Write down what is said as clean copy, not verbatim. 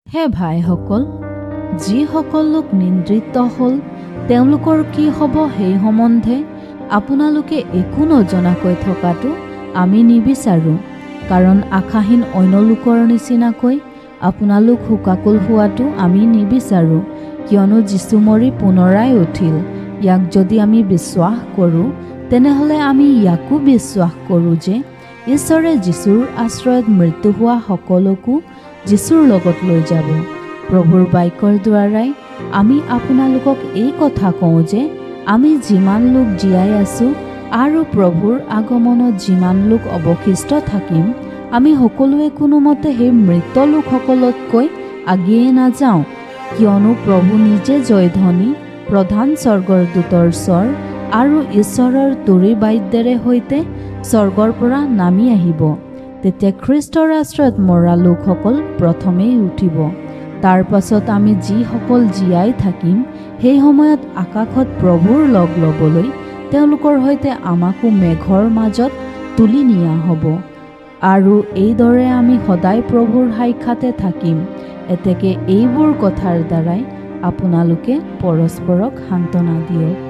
হে ভাইসকল, যিসকল লোক নিদ্ৰিত হ'ল তেওঁলোকৰ কি হ'ব সেই সম্বন্ধে আপোনালোকে একো নজনাকৈ থকাটো আমি নিবিচাৰোঁ। কাৰণ আশাহীন অন্য লোকৰ নিচিনাকৈ আপোনালোক শোকাকুল হোৱাটো আমি নিবিচাৰোঁ। কিয়নো যীশু মৰি পুনৰাই উঠিল, ইয়াক যদি আমি বিশ্বাস কৰোঁ তেনেহ'লে আমি ইয়াকো বিশ্বাস কৰোঁ যে ঈশ্বৰে যীশুৰ আশ্ৰয়ত মৃত্যু হোৱা সকলোকো যীশুৰ লগত লৈ যাব। প্ৰভুৰ বাক্যৰ দ্বাৰাই আমি আপোনালোকক এই কথা কওঁ যে আমি যিমান লোক জীয়াই আছোঁ আৰু প্ৰভুৰ আগমনত যিমান লোক অৱশিষ্ট থাকিম, আমি সকলোৱে কোনোমতে সেই মৃত লোকসকলতকৈ আগিয়ে নাযাওঁ। কিয়নো প্ৰভু নিজে জয়ধ্বনি, প্ৰধান স্বৰ্গৰ দূতৰ স্বৰ আৰু ঈশ্বৰৰ তুৰী বাদ্যেৰে সৈতে স্বৰ্গৰ পৰা নামি আহিব। তেতিয়া খ্ৰীষ্টৰ আশ্ৰয়ত মৰা লোকসকল প্ৰথমেই উঠিব। তাৰ পাছত আমি যিসকল জীয়াই থাকিম সেই সময়ত আকাশত প্ৰভুৰ লগ ল'বলৈ তেওঁলোকৰ সৈতে আমাকো মেঘৰ মাজত তুলি নিয়া হ'ব। আৰু এইদৰে আমি সদায় প্ৰভুৰ সাক্ষাতে থাকিম। এতেকে এইবোৰ কথাৰ দ্বাৰাই আপোনালোকে পৰস্পৰক সান্তনা দিয়ক।